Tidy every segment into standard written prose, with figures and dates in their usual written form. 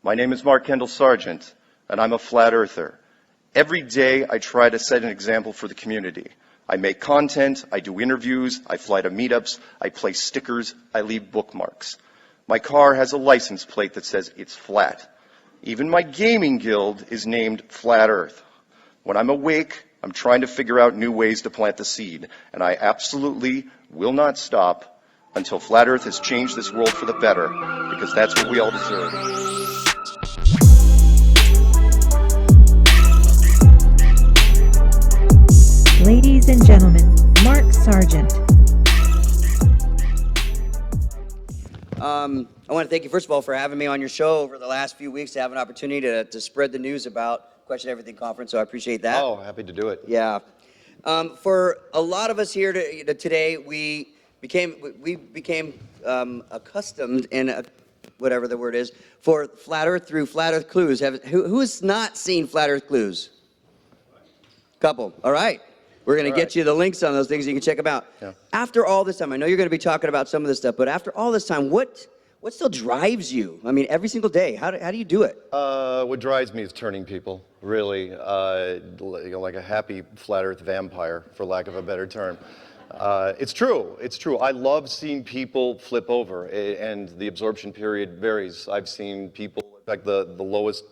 My name is Mark K Sargent, and I'm a flat earther. Every day I try to set an example for the community. I make content, I do interviews, I fly to meetups, I place stickers, I leave bookmarks. My car has a license plate that says it's flat. Even my gaming guild is named Flat Earth. When I'm awake, I'm trying to figure out new ways to plant the seed, and I absolutely will not stop until Flat Earth has changed this world for the better, because that's what we all deserve. Ladies and gentlemen, Mark Sargent. I want to thank you, first of all, for having me on your show over the last few weeks to have an opportunity to spread the news about Question Everything Conference, so I appreciate that. Oh, happy to do it. Yeah. For a lot of us here today, we became accustomed, and whatever the word is, for Flat Earth through Flat Earth Clues. Who has not seen Flat Earth Clues? Couple. All right. We're going to get you the links on those things. You can check them out. Yeah. After all this time, I know you're going to be talking about some of this stuff, but after all this time, what still drives you? I mean, every single day, how do you do it? What drives me is turning people, really, like a happy flat earth vampire, for lack of a better term. It's true. I love seeing people flip over, and the absorption period varies. I've seen people, in fact, the lowest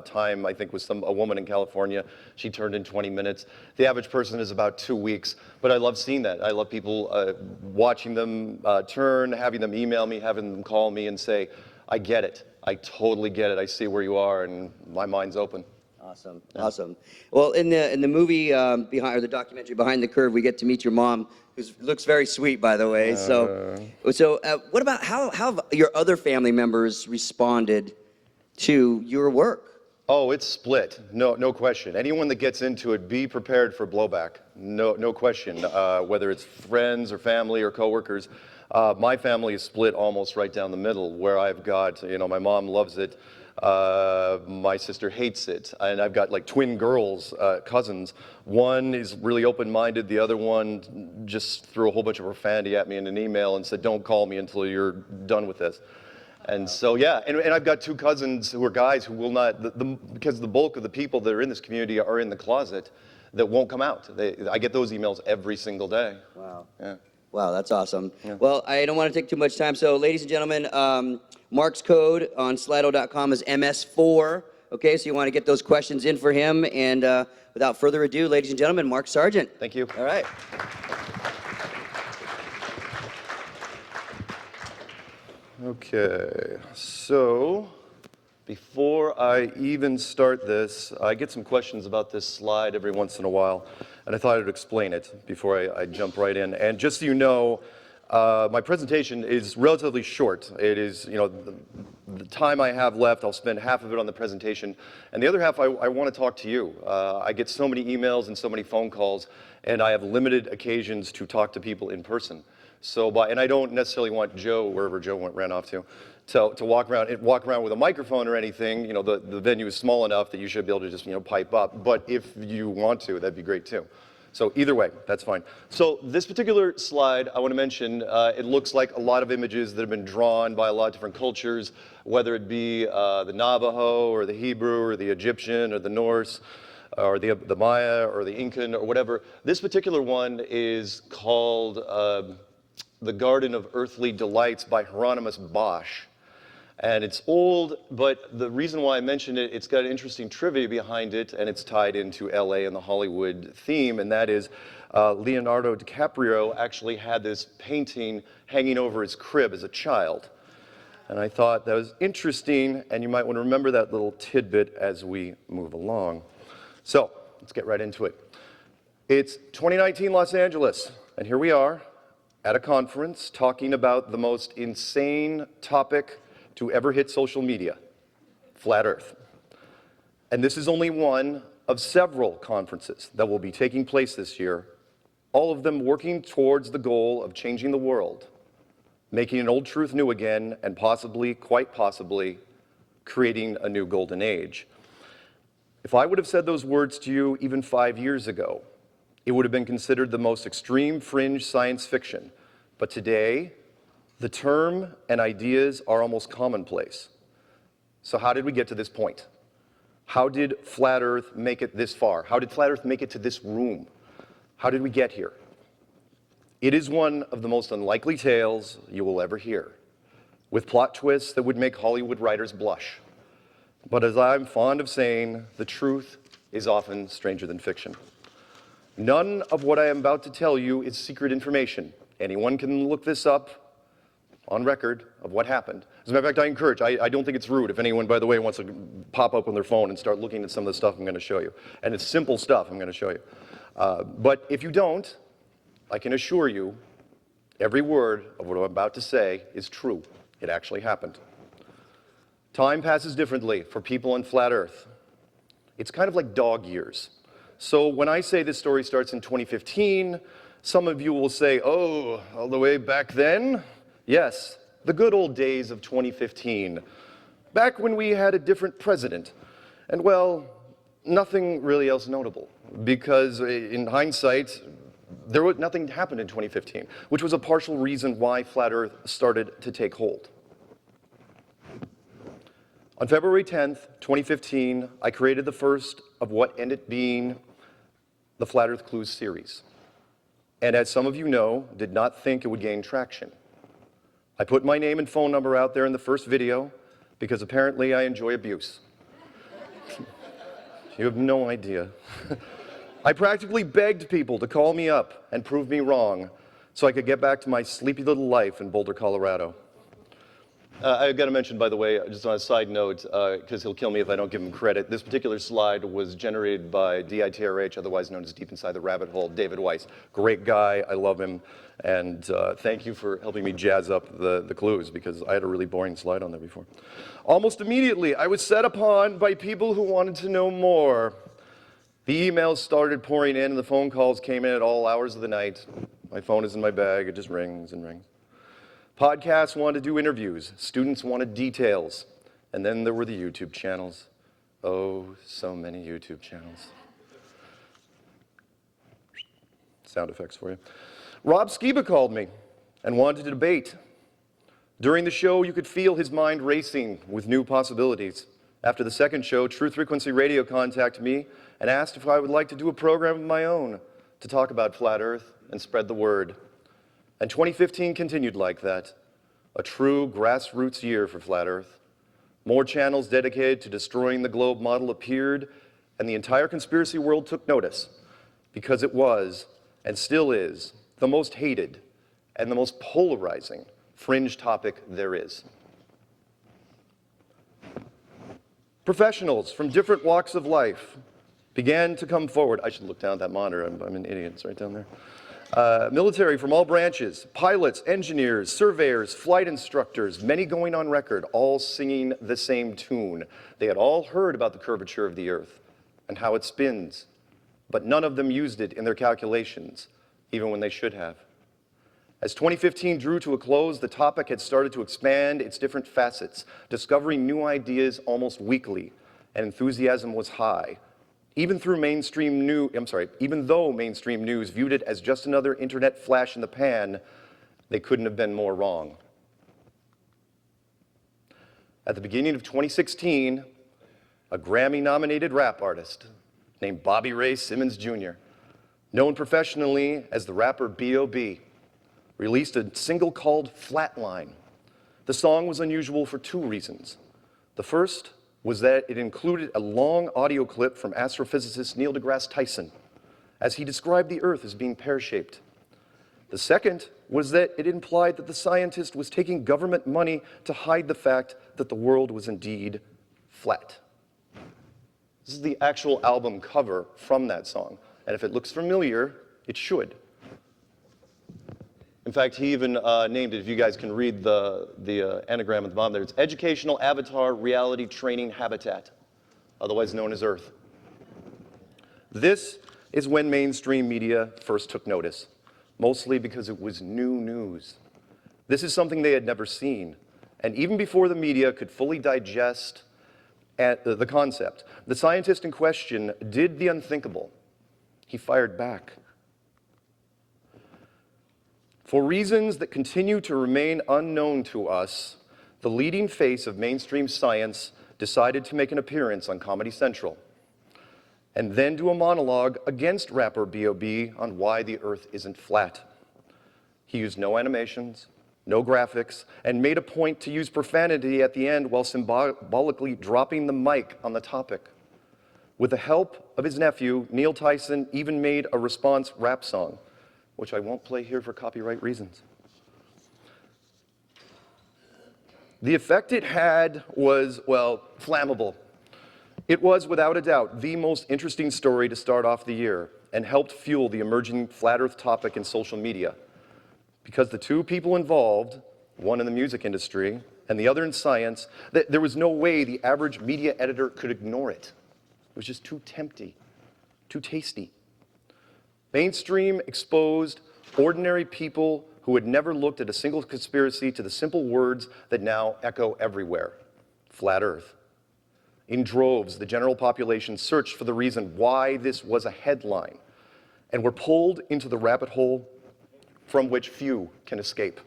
time, I think, was a woman in California. She turned in 20 minutes. The average person is about 2 weeks, but I love seeing that. I love people watching them turn, having them email me, having them call me and say, I get it. I totally get it. I see where you are, and my mind's open. Awesome, awesome. Well, in the movie behind, or the documentary Behind the Curve, we get to meet your mom, who looks very sweet, by the way. What about how have your other family members responded to your work? Oh, it's split. No question. Anyone that gets into it, be prepared for blowback. No question. Whether it's friends or family or coworkers, my family is split almost right down the middle. Where I've got, my mom loves it. My sister hates it, and I've got like twin girls, cousins. One is really open-minded. The other one just threw a whole bunch of profanity at me in an email and said, "Don't call me until you're done with this." And so, yeah, and I've got two cousins who are guys who will not, because the bulk of the people that are in this community are in the closet, that won't come out. I get those emails every single day. Wow. Yeah. Wow, that's awesome. Yeah. Well, I don't want to take too much time. So, ladies and gentlemen, Mark's code on Slido.com is MS4. Okay, so you want to get those questions in for him. And without further ado, ladies and gentlemen, Mark Sargent. Thank you. All right. Okay, so before I even start this, I get some questions about this slide every once in a while, and I thought I'd explain it before I jump right in. And just so you know, my presentation is relatively short. It is, the time I have left, I'll spend half of it on the presentation, and the other half I want to talk to you. I get so many emails and so many phone calls, and I have limited occasions to talk to people in person. So, and I don't necessarily want Joe, wherever Joe ran off to walk around with a microphone or anything. The venue is small enough that you should be able to just, pipe up. But if you want to, that'd be great too. So either way, that's fine. So this particular slide, I want to mention, it looks like a lot of images that have been drawn by a lot of different cultures, whether it be the Navajo or the Hebrew or the Egyptian or the Norse, or the Maya or the Incan or whatever. This particular one is called The Garden of Earthly Delights by Hieronymus Bosch. And it's old, but the reason why I mentioned it, it's got an interesting trivia behind it, and it's tied into LA and the Hollywood theme, and that is Leonardo DiCaprio actually had this painting hanging over his crib as a child. And I thought that was interesting, and you might want to remember that little tidbit as we move along. So let's get right into it. It's 2019 Los Angeles, and here we are at a conference talking about the most insane topic to ever hit social media, Flat Earth. And this is only one of several conferences that will be taking place this year, all of them working towards the goal of changing the world, making an old truth new again, and possibly, quite possibly, creating a new golden age. If I would have said those words to you even 5 years ago, it would have been considered the most extreme fringe science fiction. But today, the term and ideas are almost commonplace. So how did we get to this point? How did Flat Earth make it this far? How did Flat Earth make it to this room? How did we get here? It is one of the most unlikely tales you will ever hear, with plot twists that would make Hollywood writers blush. But as I'm fond of saying, the truth is often stranger than fiction. None of what I am about to tell you is secret information. Anyone can look this up on record of what happened. As a matter of fact, I encourage, I don't think it's rude if anyone, by the way, wants to pop up on their phone and start looking at some of the stuff I'm going to show you. And it's simple stuff I'm going to show you. But if you don't, I can assure you, every word of what I'm about to say is true. It actually happened. Time passes differently for people on Flat Earth. It's kind of like dog years. So when I say this story starts in 2015, some of you will say, oh, all the way back then? Yes, the good old days of 2015, back when we had a different president. And well, nothing really else notable, because in hindsight, nothing happened in 2015, which was a partial reason why Flat Earth started to take hold. On February 10th, 2015, I created the first of what ended being the Flat Earth Clues series. And as some of you know, did not think it would gain traction. I put my name and phone number out there in the first video because apparently I enjoy abuse. You have no idea. I practically begged people to call me up and prove me wrong so I could get back to my sleepy little life in Boulder, Colorado. I've got to mention, by the way, just on a side note, because he'll kill me if I don't give him credit, this particular slide was generated by DITRH, otherwise known as Deep Inside the Rabbit Hole, David Weiss. Great guy, I love him, and thank you for helping me jazz up the clues, because I had a really boring slide on there before. Almost immediately, I was set upon by people who wanted to know more. The emails started pouring in, and the phone calls came in at all hours of the night. My phone is in my bag, it just rings and rings. Podcasts wanted to do interviews, students wanted details, and then there were the YouTube channels. Oh, so many YouTube channels. Sound effects for you. Rob Skiba called me and wanted to debate. During the show, you could feel his mind racing with new possibilities. After the second show, Truth Frequency Radio contacted me and asked if I would like to do a program of my own to talk about Flat Earth and spread the word. And 2015 continued like that, a true grassroots year for Flat Earth. More channels dedicated to destroying the globe model appeared, and the entire conspiracy world took notice, because it was, and still is, the most hated and the most polarizing fringe topic there is. Professionals from different walks of life began to come forward. I should look down at that monitor, I'm an idiot, it's right down there. Military from all branches, pilots, engineers, surveyors, flight instructors, many going on record, all singing the same tune. They had all heard about the curvature of the Earth and how it spins, but none of them used it in their calculations, even when they should have. As 2015 drew to a close, the topic had started to expand its different facets, discovering new ideas almost weekly, and enthusiasm was high. Even though mainstream news viewed it as just another internet flash in the pan, they couldn't have been more wrong. At the beginning of 2016, a Grammy-nominated rap artist named Bobby Ray Simmons Jr., known professionally as the rapper B.O.B., released a single called Flatline. The song was unusual for two reasons. The first was that it included a long audio clip from astrophysicist Neil deGrasse Tyson, as he described the Earth as being pear-shaped. The second was that it implied that the scientist was taking government money to hide the fact that the world was indeed flat. This is the actual album cover from that song, and if it looks familiar, it should. In fact, he even named it, if you guys can read the anagram at the bottom there, it's Educational Avatar Reality Training Habitat, otherwise known as Earth. This is when mainstream media first took notice, mostly because it was new news. This is something they had never seen, and even before the media could fully digest the concept, the scientist in question did the unthinkable. He fired back. For reasons that continue to remain unknown to us, the leading face of mainstream science decided to make an appearance on Comedy Central and then do a monologue against rapper B.O.B. on why the earth isn't flat. He used no animations, no graphics, and made a point to use profanity at the end while symbolically dropping the mic on the topic. With the help of his nephew, Neil Tyson even made a response rap song, which I won't play here for copyright reasons. The effect it had was, well, flammable. It was, without a doubt, the most interesting story to start off the year and helped fuel the emerging flat earth topic in social media. Because the two people involved, one in the music industry and the other in science, there was no way the average media editor could ignore it. It was just too tempting, too tasty. Mainstream exposed ordinary people who had never looked at a single conspiracy to the simple words that now echo everywhere: flat earth. In droves, the general population searched for the reason why this was a headline and were pulled into the rabbit hole from which few can escape.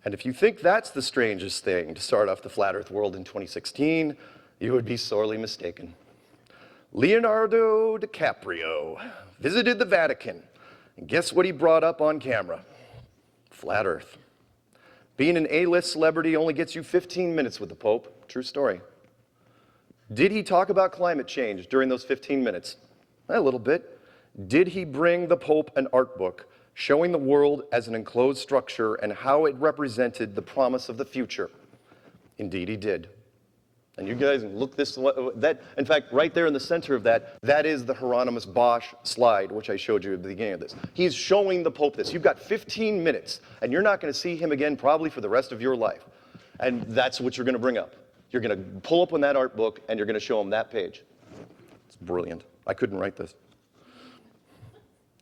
And if you think that's the strangest thing to start off the flat earth world in 2016, you would be sorely mistaken. Leonardo DiCaprio visited the Vatican, and guess what he brought up on camera? Flat earth. Being an A-list celebrity only gets you 15 minutes with the Pope. True story. Did he talk about climate change during those 15 minutes? A little bit. Did he bring the Pope an art book showing the world as an enclosed structure and how it represented the promise of the future? Indeed he did. And you guys look this, that, in fact, right there in the center of that, that is the Hieronymus Bosch slide, which I showed you at the beginning of this. He's showing the Pope this. You've got 15 minutes, and you're not going to see him again probably for the rest of your life. And that's what you're going to bring up. You're going to pull up on that art book, and you're going to show him that page. It's brilliant. I couldn't write this.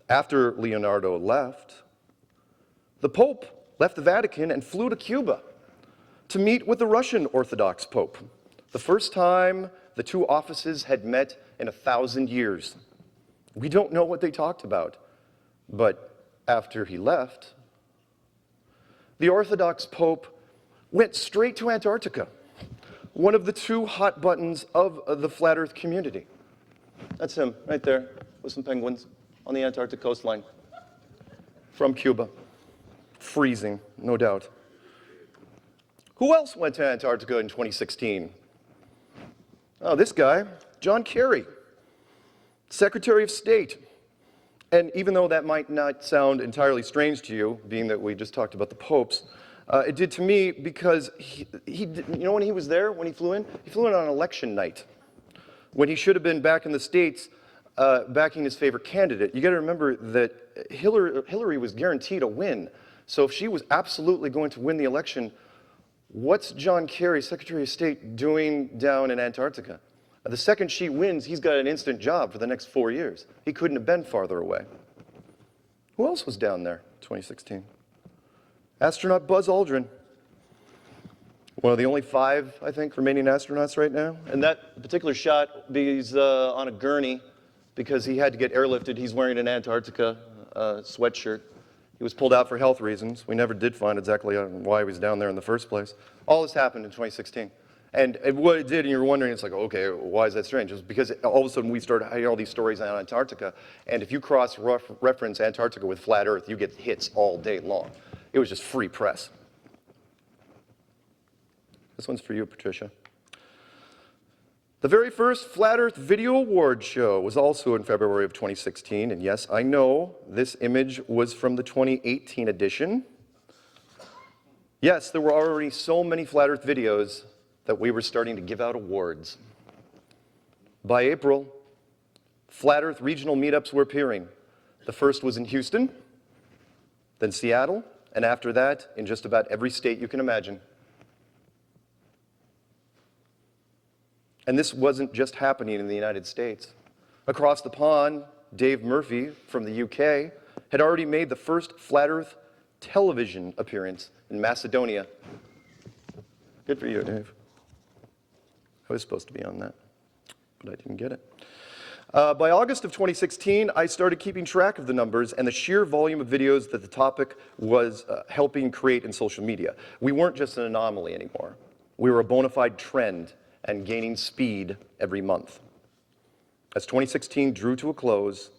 After Leonardo left, the Pope left the Vatican and flew to Cuba to meet with the Russian Orthodox Pope. The first time the two offices had met in 1,000 years. We don't know what they talked about, but after he left, the Orthodox Pope went straight to Antarctica, one of the two hot buttons of the flat earth community. That's him right there with some penguins on the Antarctic coastline from Cuba. Freezing, no doubt. Who else went to Antarctica in 2016? Oh, this guy, John Kerry, Secretary of State. And even though that might not sound entirely strange to you, being that we just talked about the popes, it did to me because he you know when he was there, when he flew in on election night, when he should have been back in the States backing his favorite candidate. You got to remember that Hillary was guaranteed a win. So if she was absolutely going to win the election, what's John Kerry, Secretary of State, doing down in Antarctica? The second she wins, he's got an instant job for the next 4 years. He couldn't have been farther away. Who else was down there in 2016? Astronaut Buzz Aldrin. One of the only 5, I think, remaining astronauts right now. And that particular shot, he's on a gurney because he had to get airlifted. He's wearing an Antarctica sweatshirt. He was pulled out for health reasons. We never did find exactly why he was down there in the first place. All this happened in 2016. And what it did, and you're wondering, it's like, okay, why is that strange? It was because all of a sudden we started hearing all these stories on Antarctica, and if you cross-reference Antarctica with flat Earth, you get hits all day long. It was just free press. This one's for you, Patricia. The very first Flat Earth Video Award show was also in February of 2016, and yes, I know this image was from the 2018 edition. Yes, there were already so many Flat Earth videos that we were starting to give out awards. By April, Flat Earth regional meetups were appearing. The first was in Houston, then Seattle, and after that, in just about every state you can imagine. And this wasn't just happening in the United States. Across the pond, Dave Murphy from the UK had already made the first Flat Earth television appearance in Macedonia. Good for you, Dave. I was supposed to be on that, but I didn't get it. By August of 2016, I started keeping track of the numbers and the sheer volume of videos that the topic was helping create in social media. We weren't just an anomaly anymore. We were a bona fide trend and gaining speed every month. As 2016 drew to a close,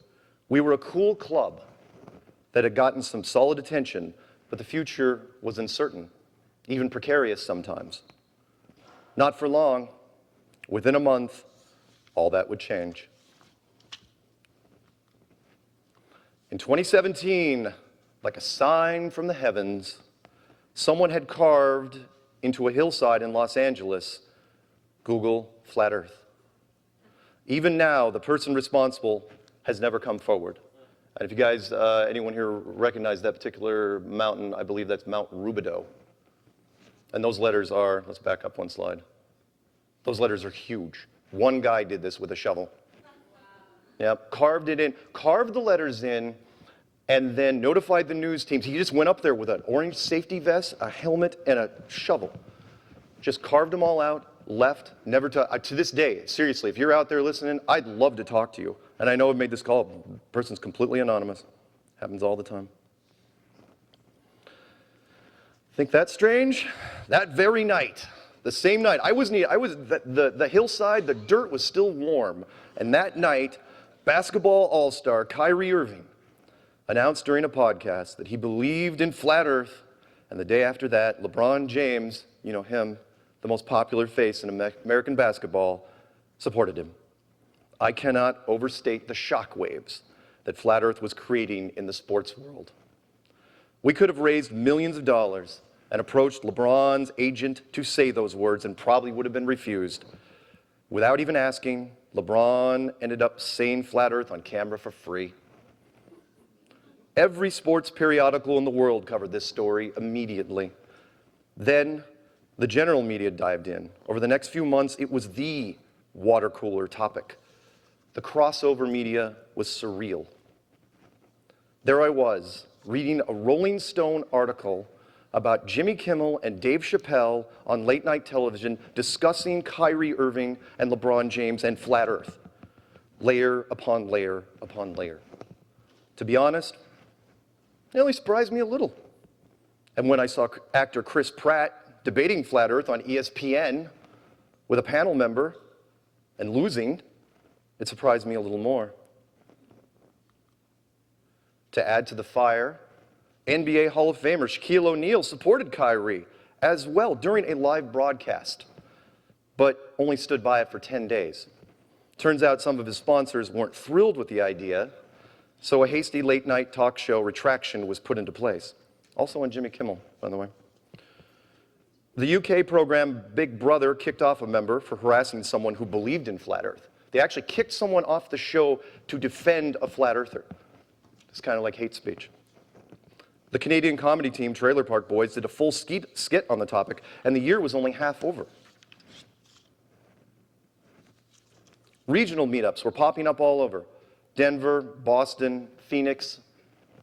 we were a cool club that had gotten some solid attention, but the future was uncertain, even precarious sometimes. Not for long, within a month, all that would change. In 2017, like a sign from the heavens, someone had carved into a hillside in Los Angeles, Google Flat Earth. Even now, the person responsible has never come forward. And if you guys, anyone here recognize that particular mountain, I believe that's Mount Rubidoux. And those letters are, let's back up one slide. Those letters are huge. One guy did this with a shovel. Yep, carved it in, carved the letters in, and then notified the news teams. He just went up there with an orange safety vest, a helmet, and a shovel. Just carved them all out, left, never to this day, seriously, if you're out there listening, I'd love to talk to you. And I know I've made this call, the person's completely anonymous. Happens all the time. Think that's strange? That very night, the same night, the hillside, the dirt was still warm, and that night, basketball all-star Kyrie Irving announced during a podcast that he believed in flat Earth, and the day after that, LeBron James, you know him, the most popular face in American basketball, supported him. I cannot overstate the shockwaves that flat Earth was creating in the sports world. We could have raised millions of dollars and approached LeBron's agent to say those words and probably would have been refused. Without even asking, LeBron ended up saying flat Earth on camera for free. Every sports periodical in the world covered this story immediately. Then the general media dived in. Over the next few months, it was the water cooler topic. The crossover media was surreal. There I was, reading a Rolling Stone article about Jimmy Kimmel and Dave Chappelle on late night television discussing Kyrie Irving and LeBron James and flat Earth, layer upon layer upon layer. To be honest, it only surprised me a little. And when I saw actor Chris Pratt debating flat Earth on ESPN with a panel member and losing, it surprised me a little more. To add to the fire, NBA Hall of Famer Shaquille O'Neal supported Kyrie as well during a live broadcast, but only stood by it for 10 days. Turns out some of his sponsors weren't thrilled with the idea, so a hasty late-night talk show retraction was put into place. Also on Jimmy Kimmel, by the way. The UK program Big Brother kicked off a member for harassing someone who believed in flat Earth. They actually kicked someone off the show to defend a flat earther. It's kind of like hate speech. The Canadian comedy team Trailer Park Boys did a full skit on the topic, and the year was only half over. Regional meetups were popping up all over. Denver, Boston, Phoenix,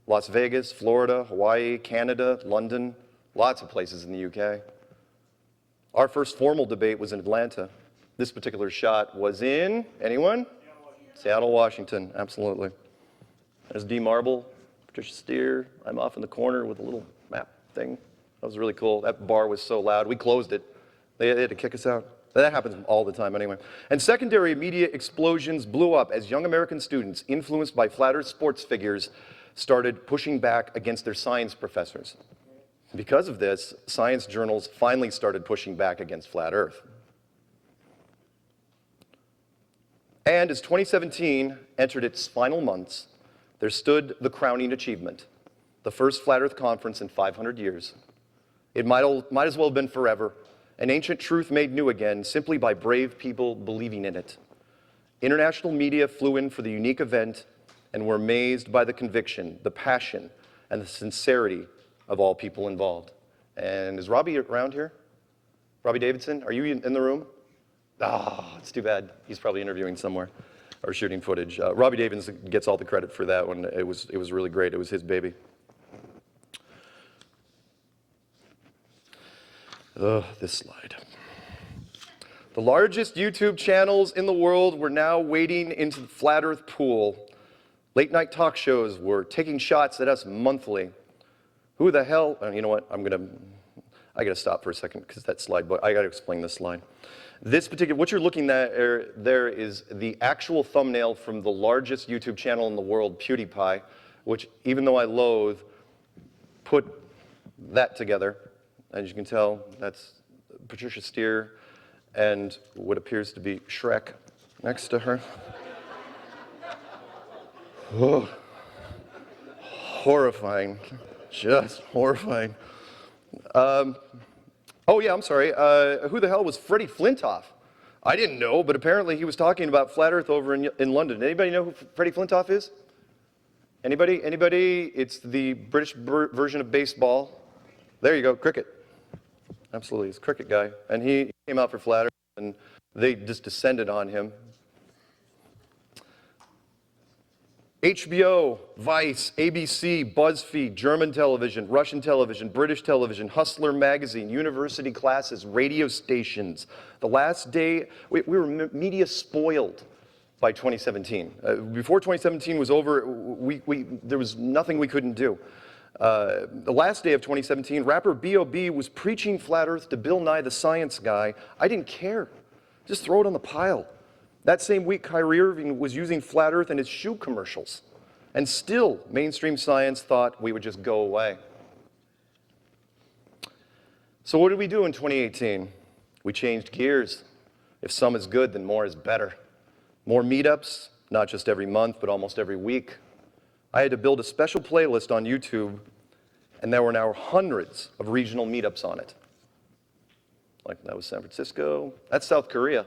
Las Vegas, Florida, Hawaii, Canada, London, lots of places in the UK. Our first formal debate was in Atlanta. This particular shot was in, anyone? Seattle, Washington, absolutely. There's D. Marble, Patricia Steer. I'm off in the corner with a little map thing. That was really cool. That bar was so loud. We closed it. They had to kick us out. That happens all the time anyway. And secondary media explosions blew up as young American students, influenced by flat Earth sports figures, started pushing back against their science professors. Because of this, science journals finally started pushing back against flat Earth. And as 2017 entered its final months, there stood the crowning achievement, the first Flat Earth conference in 500 years. It might as well have been forever, an ancient truth made new again simply by brave people believing in it. International media flew in for the unique event and were amazed by the conviction, the passion, and the sincerity of all people involved. And is Robbie around here? Robbie Davidson, are you in the room? Ah, it's too bad. He's probably interviewing somewhere or shooting footage. Robbie Davidson gets all the credit for that one. It was really great. It was his baby. This slide. The largest YouTube channels in the world were now wading into the flat earth pool. Late night talk shows were taking shots at us monthly. Who the hell, you know what, I gotta stop for a second because that slide, but I gotta explain this slide. This particular, what you're looking at there is the actual thumbnail from the largest YouTube channel in the world, PewDiePie, which even though I loathe, put that together. As you can tell, that's Patricia Steer and what appears to be Shrek next to her. Oh, horrifying, just horrifying. Oh yeah, I'm sorry. Who the hell was Freddie Flintoff? I didn't know, but apparently he was talking about flat Earth over in London. Anybody know who Freddie Flintoff is? Anybody? Anybody? It's the British version of baseball. There you go, cricket. Absolutely, he's a cricket guy. And he came out for flat Earth, and they just descended on him. HBO, Vice, ABC, BuzzFeed, German television, Russian television, British television, Hustler magazine, university classes, radio stations. The last day, we were media spoiled by 2017. Before 2017 was over, there was nothing we couldn't do. The last day of 2017, rapper B.O.B. was preaching flat Earth to Bill Nye the Science Guy. I didn't care. Just throw it on the pile. That same week, Kyrie Irving was using flat Earth in his shoe commercials. And still, mainstream science thought we would just go away. So what did we do in 2018? We changed gears. If some is good, then more is better. More meetups, not just every month, but almost every week. I had to build a special playlist on YouTube, and there were now hundreds of regional meetups on it. Like that was San Francisco. That's South Korea.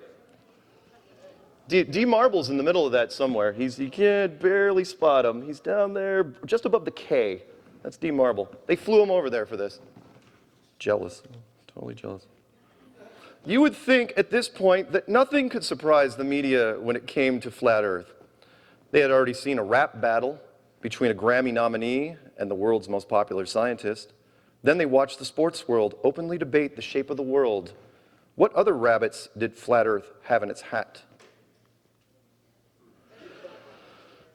D Marble's in the middle of that somewhere. You can't barely spot him. He's down there just above the K. That's D Marble. They flew him over there for this. Jealous. Totally jealous. You would think at this point that nothing could surprise the media when it came to flat Earth. They had already seen a rap battle between a Grammy nominee and the world's most popular scientist. Then they watched the sports world openly debate the shape of the world. What other rabbits did flat Earth have in its hat?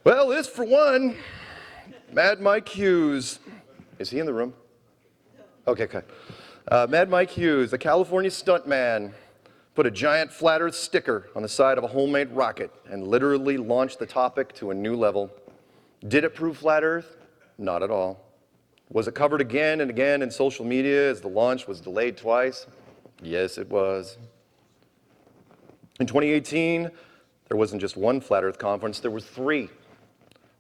Well, this for one, Mad Mike Hughes. Is he in the room? Okay. Mad Mike Hughes, a California stuntman, put a giant flat Earth sticker on the side of a homemade rocket and literally launched the topic to a new level. Did it prove flat Earth? Not at all. Was it covered again and again in social media as the launch was delayed twice? Yes, it was. In 2018, there wasn't just one flat Earth conference, there were three.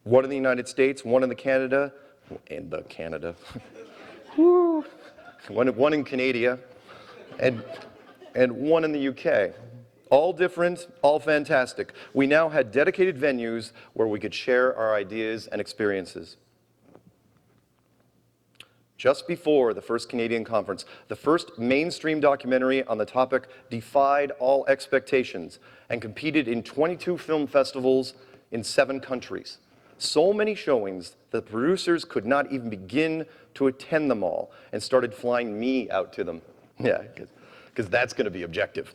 One in the United States, one in Canada, one in Canada, and one in the UK. All different, all fantastic. We now had dedicated venues where we could share our ideas and experiences. Just before the first Canadian conference, the first mainstream documentary on the topic defied all expectations and competed in 22 film festivals in 7 countries. So many showings that the producers could not even begin to attend them all and started flying me out to them. Yeah, because that's going to be objective.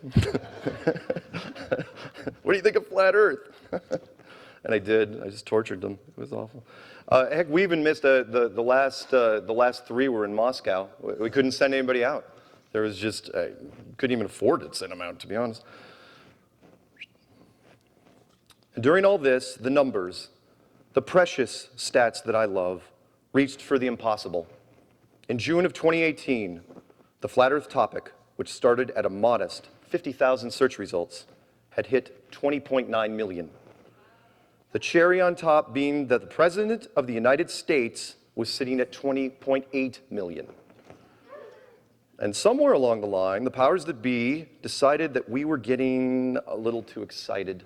What do you think of flat Earth? And I did. I just tortured them. It was awful. Heck, we even missed the last 3 were in Moscow. We couldn't send anybody out. There was just, couldn't even afford to send them out, to be honest. And during all this, the numbers, the precious stats that I love, reached for the impossible. In June of 2018, the flat Earth topic, which started at a modest 50,000 search results, had hit 20.9 million. The cherry on top being that the President of the United States was sitting at 20.8 million. And somewhere along the line, the powers that be decided that we were getting a little too excited.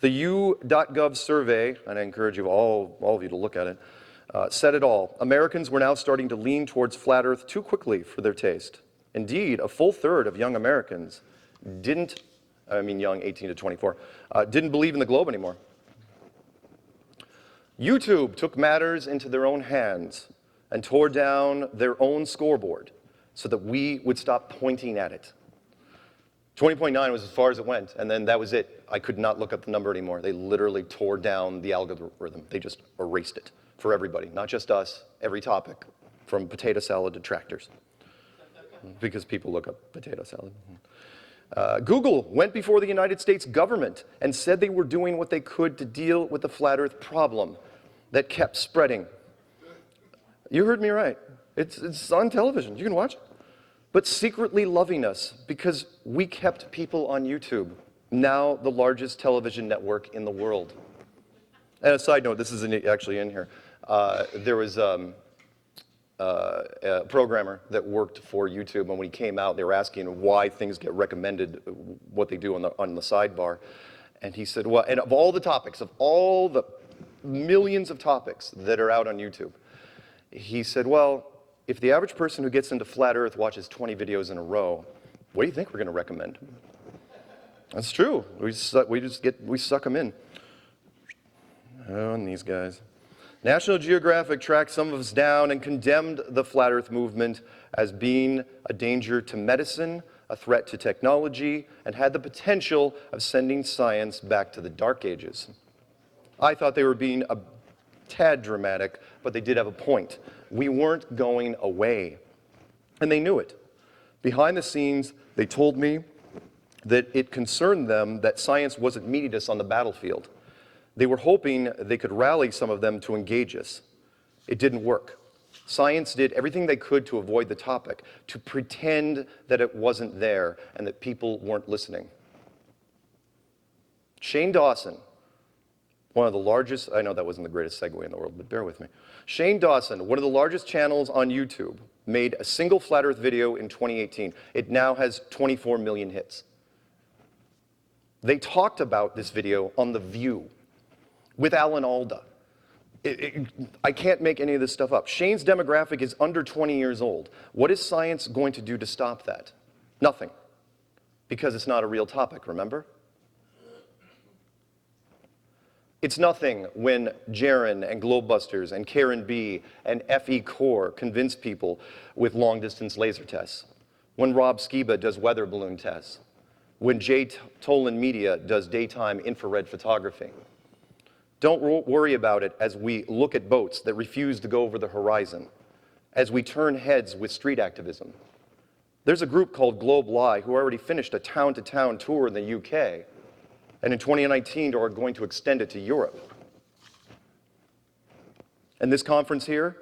The U.gov survey, and I encourage you all of you to look at it, said it all. Americans were now starting to lean towards flat Earth too quickly for their taste. Indeed, a full third of young Americans young 18 to 24, didn't believe in the globe anymore. YouTube took matters into their own hands and tore down their own scoreboard so that we would stop pointing at it. 20.9 was as far as it went, and then that was it. I could not look up the number anymore. They literally tore down the algorithm. They just erased it for everybody, not just us, every topic, from potato salad to tractors, because people look up potato salad. Google went before the United States government and said they were doing what they could to deal with the flat earth problem that kept spreading. You heard me right. It's on television. You can watch it. But secretly loving us because we kept people on YouTube, now the largest television network in the world. And a side note, this isn't actually in here. There was a programmer that worked for YouTube, and when he came out, they were asking why things get recommended, what they do on the sidebar. And he said, well, and of all the topics, of all the millions of topics that are out on YouTube, he said, well, if the average person who gets into flat earth watches 20 videos in a row, what do you think we're going to recommend? That's true. We suck them in. Oh, and these guys. National Geographic tracked some of us down and condemned the flat earth movement as being a danger to medicine, a threat to technology, and had the potential of sending science back to the Dark Ages. I thought they were being a tad dramatic, but they did have a point. We weren't going away, and they knew it. Behind the scenes, they told me that it concerned them that science wasn't meeting us on the battlefield. They were hoping they could rally some of them to engage us. It didn't work. Science did everything they could to avoid the topic, to pretend that it wasn't there and that people weren't listening. Shane Dawson, one of the largest, I know that wasn't the greatest segue in the world, but bear with me. Shane Dawson, one of the largest channels on YouTube, made a single flat earth video in 2018. It now has 24 million hits. They talked about this video on The View with Alan Alda. I can't make any of this stuff up. Shane's demographic is under 20 years old. What is science going to do to stop that? Nothing. Because it's not a real topic, remember? It's nothing when Jaron and Globebusters and Karen B and FE Core convince people with long-distance laser tests. When Rob Skiba does weather balloon tests. When Jay Tolan Media does daytime infrared photography. Don't worry about it as we look at boats that refuse to go over the horizon, as we turn heads with street activism. There's a group called Globe Lie who already finished a town-to-town tour in the UK, and in 2019 are going to extend it to Europe. And this conference here,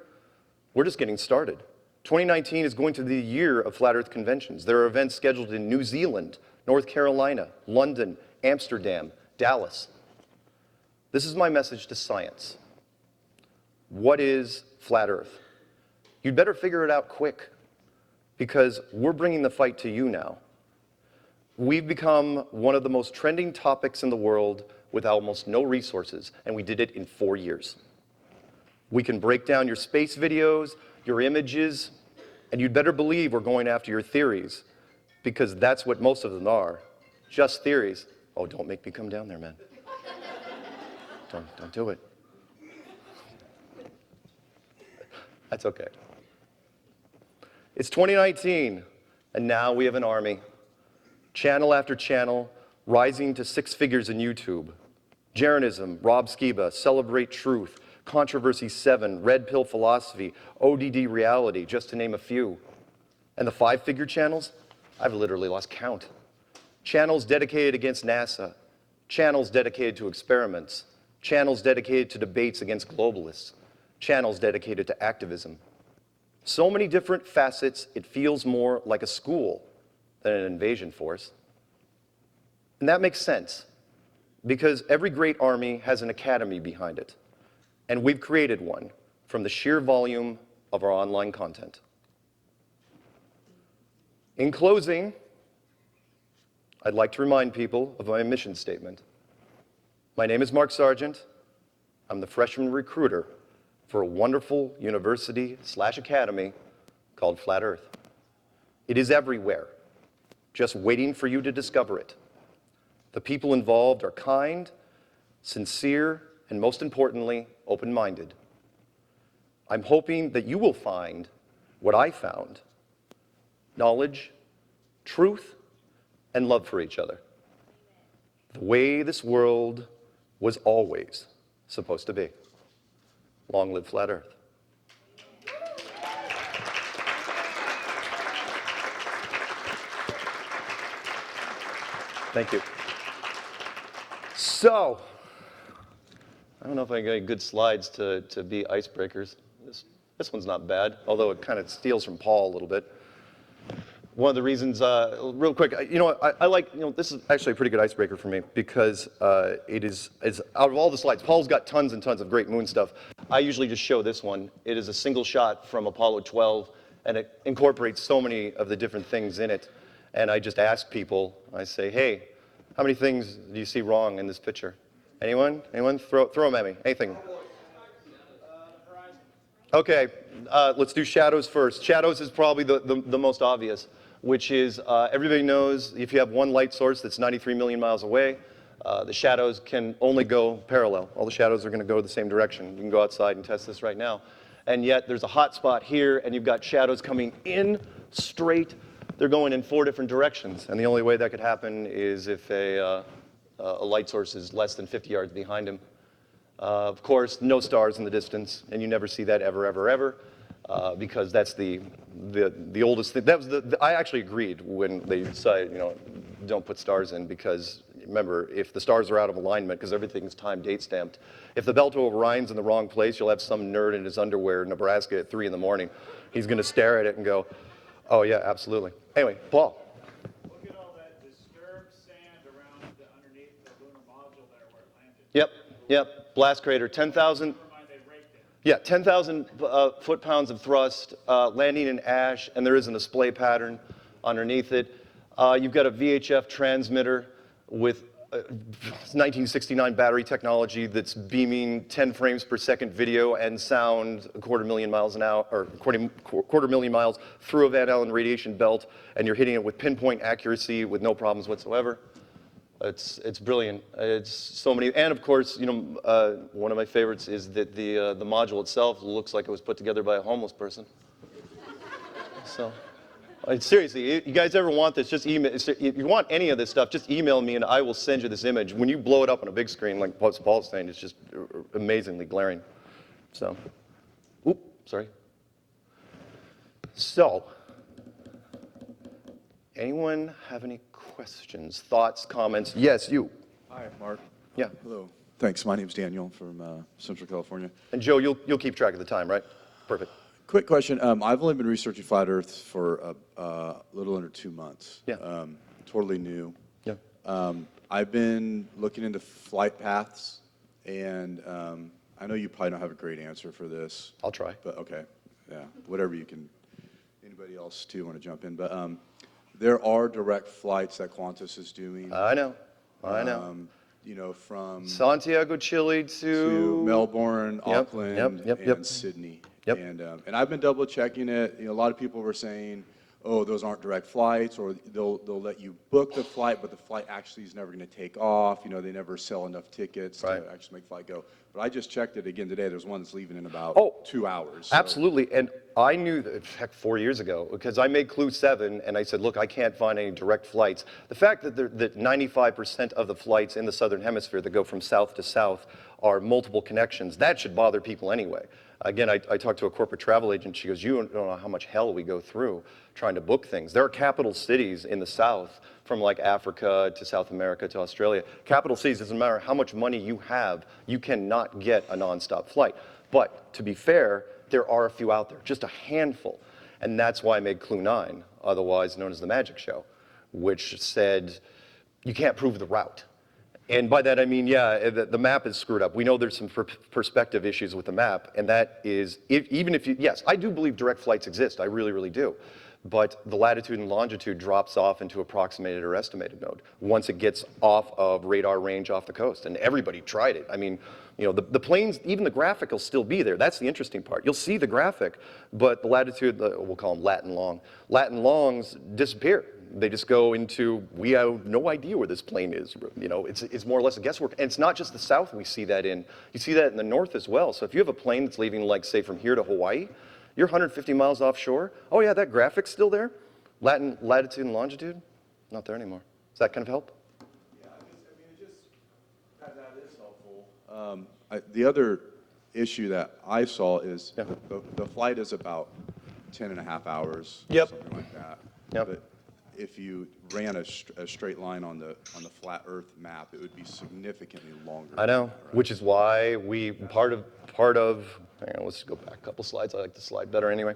we're just getting started. 2019 is going to be the year of flat earth conventions. There are events scheduled in New Zealand, North Carolina, London, Amsterdam, Dallas. This is my message to science. What is flat earth? You'd better figure it out quick, because we're bringing the fight to you now. We've become one of the most trending topics in the world with almost no resources, and we did it in 4 years. We can break down your space videos, your images, and you'd better believe we're going after your theories, because that's what most of them are, just theories. Oh, don't make me come down there, man. Don't do it. That's okay. It's 2019, and now we have an army. Channel after channel, rising to 6 figures in YouTube. Jaronism, Rob Skiba, Celebrate Truth, Controversy 7, Red Pill Philosophy, ODD Reality, just to name a few. And the 5-figure channels? I've literally lost count. Channels dedicated against NASA, channels dedicated to experiments, channels dedicated to debates against globalists, channels dedicated to activism. So many different facets, it feels more like a school than an invasion force. And that makes sense, because every great army has an academy behind it. And we've created one from the sheer volume of our online content. In closing, I'd like to remind people of my mission statement. My name is Mark Sargent. I'm the freshman recruiter for a wonderful university/academy called Flat Earth. It is everywhere, just waiting for you to discover it. The people involved are kind, sincere, and most importantly, open-minded. I'm hoping that you will find what I found: knowledge, truth, and love for each other. The way this world was always supposed to be. Long live Flat Earth. Thank you. So, I don't know if I got any good slides to be icebreakers. This one's not bad, although it kind of steals from Paul a little bit. One of the reasons, real quick, I like, this is actually a pretty good icebreaker for me because it is out of all the slides, Paul's got tons and tons of great moon stuff. I usually just show this one. It is a single shot from Apollo 12, and it incorporates so many of the different things in it. And I just ask people, I say, hey, how many things do you see wrong in this picture? Anyone? Anyone? Throw them at me. Anything. Okay, let's do shadows first. Shadows is probably the most obvious, which is everybody knows if you have one light source that's 93 million miles away, the shadows can only go parallel. All the shadows are going to go the same direction. You can go outside and test this right now. And yet there's a hot spot here, and you've got shadows coming in straight. They're going in 4 different directions. And the only way that could happen is if a light source is less than 50 yards behind him. Of course, no stars in the distance, and you never see that ever, ever, ever, because that's the oldest thing. That was I actually agreed when they decided, don't put stars in, because remember, if the stars are out of alignment, because everything's time date stamped, if the belt of Orion's in the wrong place, you'll have some nerd in his underwear in Nebraska at 3 in the morning. He's going to stare at it and go, oh yeah, absolutely. Anyway, Paul. Look at all that disturbed sand around underneath the lunar module there where it landed. Yep. Blast crater, 10,000. Yeah, 10,000 foot-pounds of thrust, landing in ash, and there isn't a splay pattern underneath it. You've got a VHF transmitter with 1969 battery technology that's beaming 10 frames per second video and sound a quarter million miles an hour, or quarter million miles through a Van Allen radiation belt, and you're hitting it with pinpoint accuracy with no problems whatsoever. It's brilliant. It's so many, and of course, one of my favorites is that the module itself looks like it was put together by a homeless person. So. Seriously, you guys ever want this, just email, if you want any of this stuff, just email me and I will send you this image. When you blow it up on a big screen, like Paul's saying, it's just amazingly glaring. So, sorry. So, anyone have any questions, thoughts, comments? Yes, you. Hi, Mark. Yeah. Hello. Thanks. My name's Daniel from Central California. And Joe, you'll keep track of the time, right? Perfect. Quick question. I've only been researching flat Earth for a little under 2 months. Yeah. Totally new. Yeah. I've been looking into flight paths, and I know you probably don't have a great answer for this. I'll try. But okay, yeah, whatever you can. Anybody else too want to jump in? But there are direct flights that Qantas is doing. I know. From Santiago, Chile to Melbourne, Yep, Auckland, yep. and Sydney. Yep. And I've been double checking it. A lot of people were saying, oh, those aren't direct flights, or they'll let you book the flight, but the flight actually is never going to take off. They never sell enough tickets to actually make the flight go. But I just checked it again today. There's one that's leaving in about 2 hours. So. Absolutely. And I knew that, heck, 4 years ago, because I made Clue 7, and I said, look, I can't find any direct flights. The fact that 95% of the flights in the Southern Hemisphere that go from south to south are multiple connections, that should bother people anyway. Again, I talked to a corporate travel agent. She goes, you don't know how much hell we go through trying to book things. There are capital cities in the south, from like Africa to South America to Australia. Capital cities, doesn't matter how much money you have, you cannot get a nonstop flight. But to be fair, there are a few out there, just a handful. And that's why I made Clue 9, otherwise known as the Magic Show, which said you can't prove the route. And by that I mean, yeah, the map is screwed up. We know there's some perspective issues with the map, and that is, even if you, yes, I do believe direct flights exist, I really, really do. But the latitude and longitude drops off into approximated or estimated mode once it gets off of radar range off the coast, and everybody tried it. I mean, the planes, even the graphic will still be there. That's the interesting part. You'll see the graphic, but the latitude, we'll call them Latin long. Latin longs disappear. They just go into, we have no idea where this plane is. It's more or less a guesswork. And it's not just the south we see that in. You see that in the north as well. So if you have a plane that's leaving, like, say, from here to Hawaii, you're 150 miles offshore. Oh, yeah, that graphic's still there. Latitude and longitude, not there anymore. that kind of help? Yeah, that is helpful. The other issue that I saw is Yeah. the flight is about 10 and a half hours, Yep. something like that. Yep. But if you ran a straight line on the flat Earth map, it would be significantly longer. I know, right? which is why we, part of, hang on, let's go back a couple slides. I like the slide better anyway.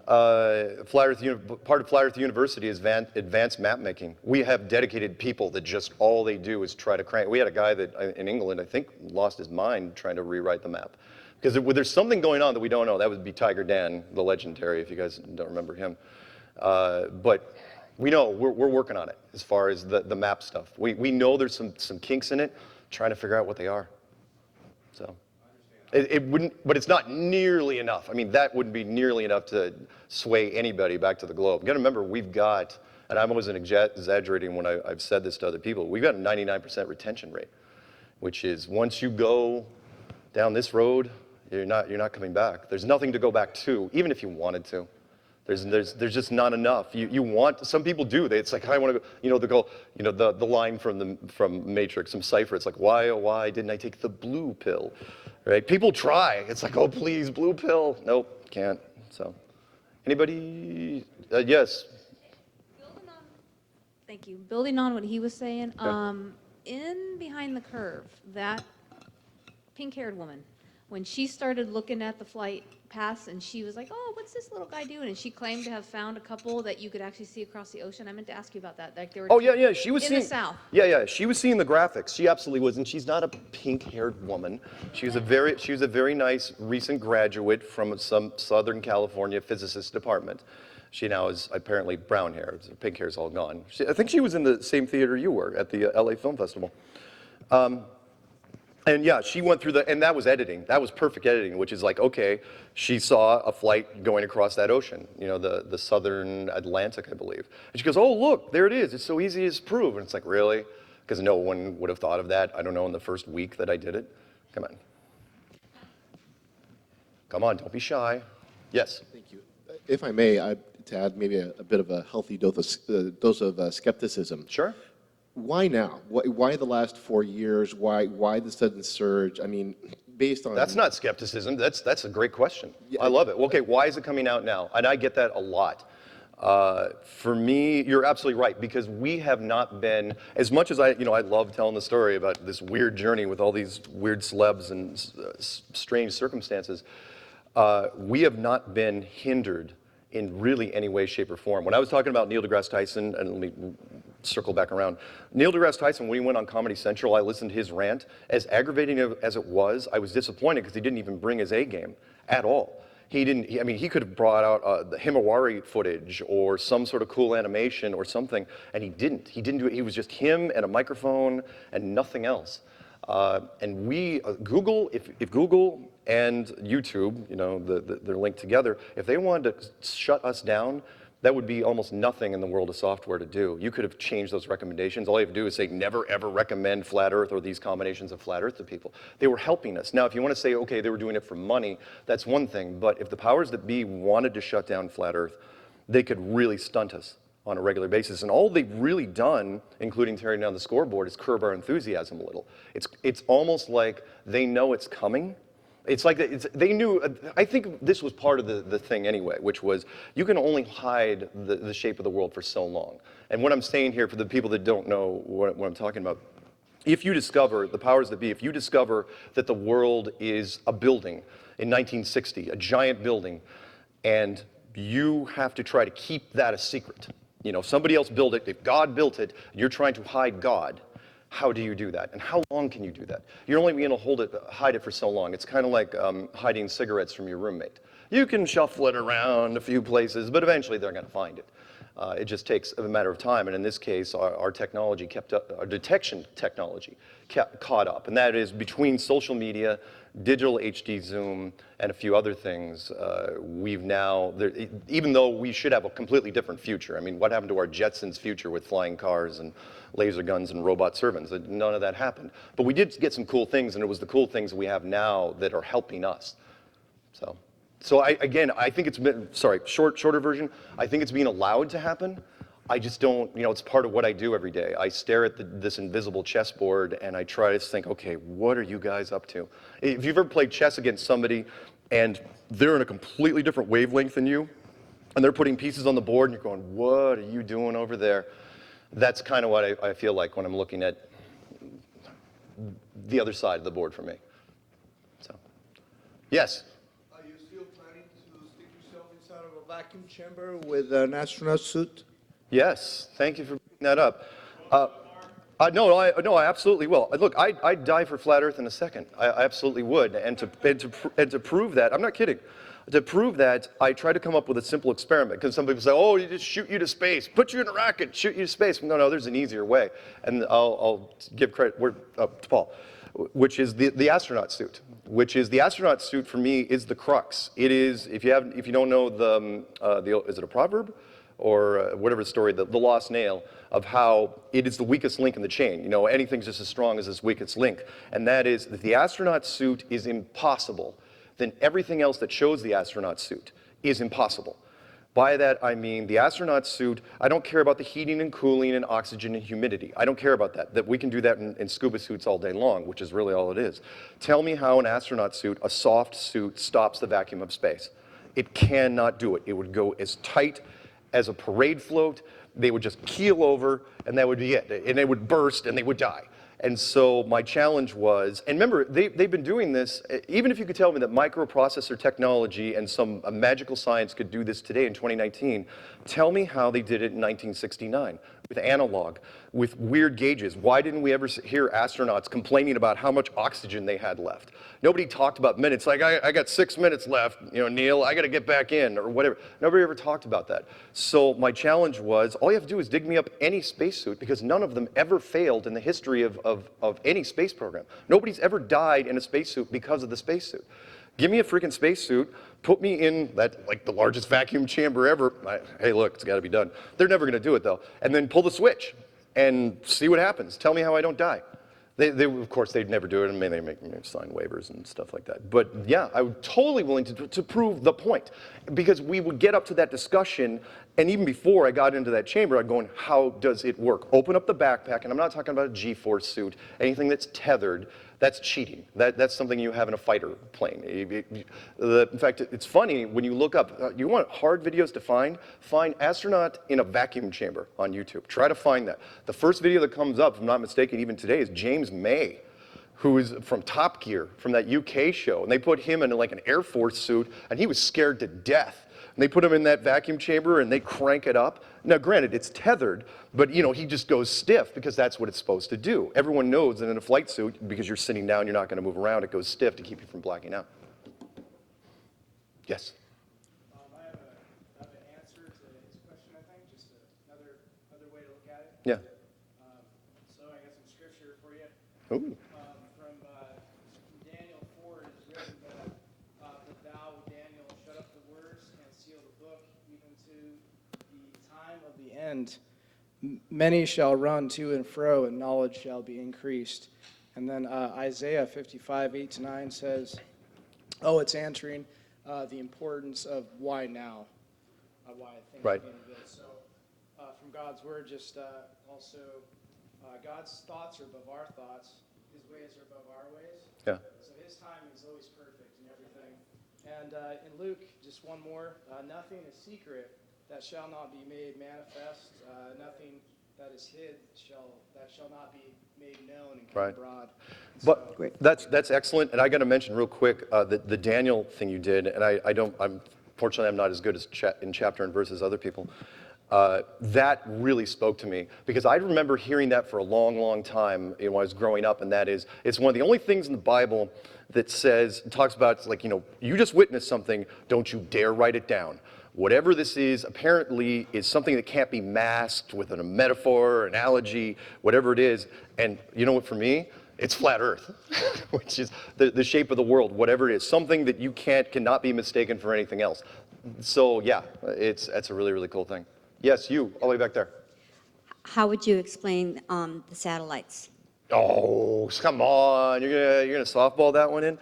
Part of Flat Earth University is advanced map making. We have dedicated people that just all they do is try to crank. We had a guy that in England, I think, lost his mind trying to rewrite the map. Because there's something going on that we don't know. That would be Tiger Dan, the legendary, if you guys don't remember him. But we know we're working on it as far as the map stuff. We know there's some kinks in it, trying to figure out what they are. So it wouldn't, but it's not nearly enough. I mean, that wouldn't be nearly enough to sway anybody back to the globe. You got to remember, we've got, and I wasn't exaggerating when I've said this to other people, we've got a 99% retention rate, which is once you go down this road, you're not coming back. There's nothing to go back to, even if you wanted to. There's just not enough. You want, some people do. It's like, I want to go, they go, the line from Matrix, from Cypher, it's like, why, oh, why didn't I take the blue pill? Right? People try. It's like, oh, please, blue pill. Nope, can't. So, anybody? Yes. Thank you. Building on what he was saying, in Behind the Curve, that pink-haired woman, when she started looking at the flight pass and she was like, oh, what's this little guy doing? And she claimed to have found a couple that you could actually see across the ocean. I meant to ask you about that. Like they were Oh, yeah, she was in seeing, the South. Yeah, she was seeing the graphics. She absolutely was, and she's not a pink-haired woman. She was a very nice recent graduate from some Southern California physicist department. She now is apparently brown hair. Her pink hair's all gone. I think she was in the same theater you were at the LA Film Festival. And yeah, she went through and that was editing. That was perfect editing, which is like, okay, she saw a flight going across that ocean, the southern Atlantic, I believe. And she goes, oh, look, there it is. It's so easy to prove. And it's like, really? Because no one would have thought of that, I don't know, in the first week that I did it. Come on. Come on, don't be shy. Yes? Thank you. If I may, to add maybe a bit of a healthy dose of skepticism. Sure. Why now? Why the last 4 years? Why the sudden surge? I mean, based on... That's not skepticism. That's a great question. I love it. Okay, why is it coming out now? And I get that a lot. For me, you're absolutely right, because we have not been, as much as I love telling the story about this weird journey with all these weird celebs and strange circumstances, we have not been hindered in really any way, shape, or form. When I was talking about Neil deGrasse Tyson, and let me circle back around, Neil deGrasse Tyson, when he went on Comedy Central, I listened to his rant. As aggravating as it was, I was disappointed because he didn't even bring his A game at all. He could have brought out the Himawari footage or some sort of cool animation or something, and he didn't. He didn't do it. He was just him and a microphone and nothing else. And Google, if Google and YouTube, they're linked together, if they wanted to shut us down, that would be almost nothing in the world of software to do. You could have changed those recommendations. All you have to do is say, never ever recommend Flat Earth or these combinations of Flat Earth to people. They were helping us. Now, if you want to say, okay, they were doing it for money, that's one thing. But if the powers that be wanted to shut down Flat Earth, they could really stunt us on a regular basis. And all they've really done, including tearing down the scoreboard, is curb our enthusiasm a little. It's almost like they know it's coming. It's like they knew, I think this was part of the thing anyway, which was you can only hide the shape of the world for so long. And what I'm saying here, for the people that don't know what I'm talking about, if you discover, the powers that be, if you discover that the world is a building in 1960, a giant building, and you have to try to keep that a secret. If somebody else built it, if God built it, and you're trying to hide God, how do you do that? And how long can you do that? You're only going to hide it for so long. It's kind of like hiding cigarettes from your roommate. You can shuffle it around a few places, but eventually they're going to find it. It just takes a matter of time. And in this case, our technology kept up, our detection technology caught up. And that is between social media, digital HD zoom, and a few other things, we've now, even though we should have a completely different future. I mean, what happened to our Jetsons future with flying cars and laser guns and robot servants? None of that happened. But we did get some cool things, and it was the cool things we have now that are helping us. So I think it's been, shorter version, I think it's being allowed to happen. I just don't, it's part of what I do every day. I stare at this invisible chessboard and I try to think, okay, what are you guys up to? If you've ever played chess against somebody and they're in a completely different wavelength than you, and they're putting pieces on the board and you're going, what are you doing over there? That's kind of what I feel like when I'm looking at the other side of the board for me. So, yes? Are you still planning to stick yourself inside of a vacuum chamber with an astronaut suit? Yes, thank you for bringing that up. No, I absolutely will. Look, I'd die for flat Earth in a second. I absolutely would. And to prove that, I'm not kidding. To prove that, I try to come up with a simple experiment. Because some people say, oh, you just shoot you to space, put you in a rocket, shoot you to space. No, there's an easier way. And I'll give credit to Paul, which is the astronaut suit. Which is the astronaut suit for me is the crux. It is, if you don't know is it a proverb? Or whatever story, the lost nail of how it is the weakest link in the chain. Anything's just as strong as its weakest link. And that is that the astronaut suit is impossible. Then everything else that shows the astronaut suit is impossible. By that, I mean the astronaut suit, I don't care about the heating and cooling and oxygen and humidity. I don't care about that. That we can do that in scuba suits all day long, which is really all it is. Tell me how an astronaut suit, a soft suit, stops the vacuum of space. It cannot do it. It would go as tight as a parade float. They would just keel over, and that would be it. And they would burst, and they would die. And so my challenge was, and remember, they've been doing this, even if you could tell me that microprocessor technology and some magical science could do this today in 2019, tell me how they did it in 1969 with analog, with weird gauges. Why didn't we ever hear astronauts complaining about how much oxygen they had left? Nobody talked about minutes, like I got 6 minutes left, Neil, I got to get back in, or whatever. Nobody ever talked about that. So my challenge was, all you have to do is dig me up any spacesuit, because none of them ever failed in the history of any space program. Nobody's ever died in a spacesuit because of the spacesuit. Give me a freaking spacesuit, put me in that, like the largest vacuum chamber ever. Hey, look, it's got to be done. They're never going to do it, though. And then pull the switch and see what happens. Tell me how I don't die. They of course, they'd never do it. I mean, they make me sign waivers and stuff like that. But yeah, I was totally willing to prove the point, because we would get up to that discussion, and even before I got into that chamber, I'd go, how does it work? Open up the backpack, and I'm not talking about a G-force suit, anything that's tethered. That's cheating. That's something you have in a fighter plane. In fact, it's funny when you look up, you want hard videos to find astronaut in a vacuum chamber on YouTube. Try to find that. The first video that comes up, if I'm not mistaken, even today, is James May, who is from Top Gear, from that UK show. And they put him in like an Air Force suit, and he was scared to death. And they put him in that vacuum chamber, and they crank it up. Now, granted, it's tethered, but he just goes stiff, because that's what it's supposed to do. Everyone knows that in a flight suit, because you're sitting down, you're not going to move around, it goes stiff to keep you from blacking out. Yes? I have an answer to his question, I think, just another way to look at it. Yeah. So I got some scripture for you. Ooh. From Daniel 4, it is written that, but thou, Daniel, shut up the words and seal the book, even to the time of the end. Many shall run to and fro, and knowledge shall be increased. And then Isaiah 55, 8-9 says, it's answering the importance of why now, why things Right. are being built. So from God's word, just also, God's thoughts are above our thoughts. His ways are above our ways. Yeah. So his timing is always perfect in everything. And in Luke, just one more, nothing is secret that shall not be made manifest, nothing that is hid shall not be made known and come Right. abroad. But that's excellent, and I got to mention real quick the Daniel thing you did, and fortunately I'm not as good as in chapter and verse as other people. That really spoke to me, because I remember hearing that for a long, long time when I was growing up, and that is, it's one of the only things in the Bible that talks about, it's like, you just witnessed something, don't you dare write it down. Whatever this is, apparently, is something that can't be masked with a metaphor, analogy, whatever it is. And you know what, for me, it's flat Earth, which is the shape of the world, whatever it is, something that you cannot be mistaken for anything else. So yeah, that's a really, really cool thing. Yes, you, all the way back there. How would you explain the satellites? Oh, come on, you're gonna softball that one in?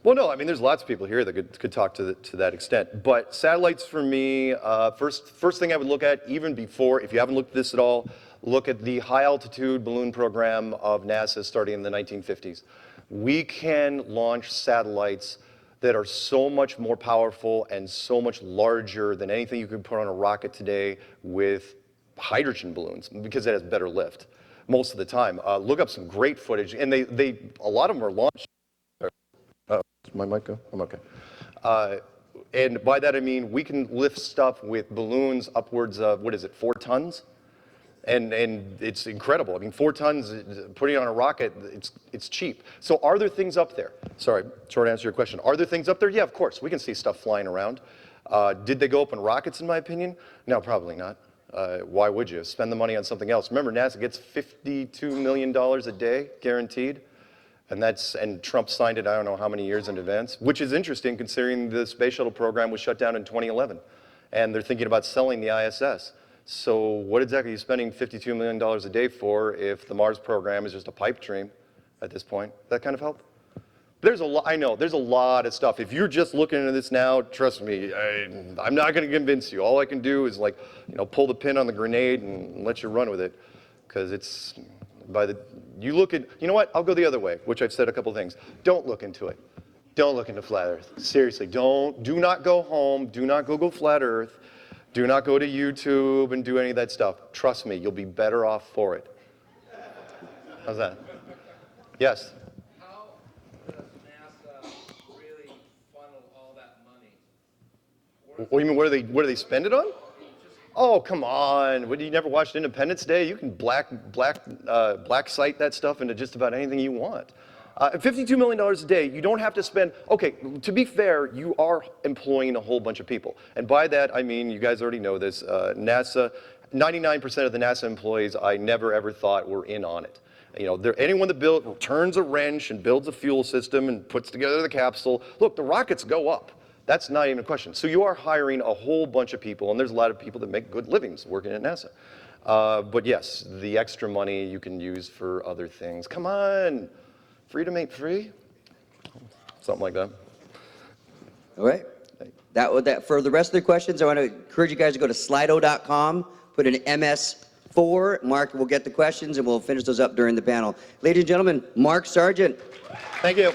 Well, no, I mean, there's lots of people here that could talk to that extent. But satellites for me, first thing I would look at, even before, if you haven't looked at this at all, look at the high altitude balloon program of NASA starting in the 1950s. We can launch satellites that are so much more powerful and so much larger than anything you could put on a rocket today with hydrogen balloons, because it has better lift most of the time. Look up some great footage, and a lot of them are launched. Does my mic go? I'm okay. And by that I mean we can lift stuff with balloons upwards of, 4 tons? And it's incredible. I mean, 4 tons, putting it on a rocket, it's cheap. So are there things up there? Sorry, short answer to your question. Are there things up there? Yeah, of course. We can see stuff flying around. Did they go up in rockets, in my opinion? No, probably not. Why would you? Spend the money on something else. Remember, NASA gets $52 million a day, guaranteed. And Trump signed it, I don't know how many years in advance, which is interesting considering the space shuttle program was shut down in 2011. And they're thinking about selling the ISS. So what exactly are you spending $52 million a day for if the Mars program is just a pipe dream at this point? That kind of help? There's a lot, I know, there's a lot of stuff. If you're just looking at this now, trust me, I'm not going to convince you. All I can do is pull the pin on the grenade and let you run with it. Because it's, you look at, you know what, I'll go the other way, which I've said a couple things. Don't look into it. Don't look into flat Earth. Seriously, do not go home, do not Google flat Earth, do not go to YouTube and do any of that stuff. Trust me, you'll be better off for it. How's that? Yes? How does NASA really funnel all that money? What do you mean, what do they spend it on? Oh, come on. What, you never watched Independence Day? You can black site that stuff into just about anything you want. $52 million a day, you don't have to spend, okay, to be fair, you are employing a whole bunch of people. And by that, I mean, you guys already know this, NASA, 99% of the NASA employees I never ever thought were in on it. You know, anyone that turns a wrench and builds a fuel system and puts together the capsule, look, the rockets go up. That's not even a question. So you are hiring a whole bunch of people, and there's a lot of people that make good livings working at NASA. But yes, the extra money you can use for other things. Come on. Freedom ain't free? Something like that. All right. That for the rest of the questions, I want to encourage you guys to go to slido.com, put in MS4. Mark will get the questions, and we'll finish those up during the panel. Ladies and gentlemen, Mark Sargent. Thank you.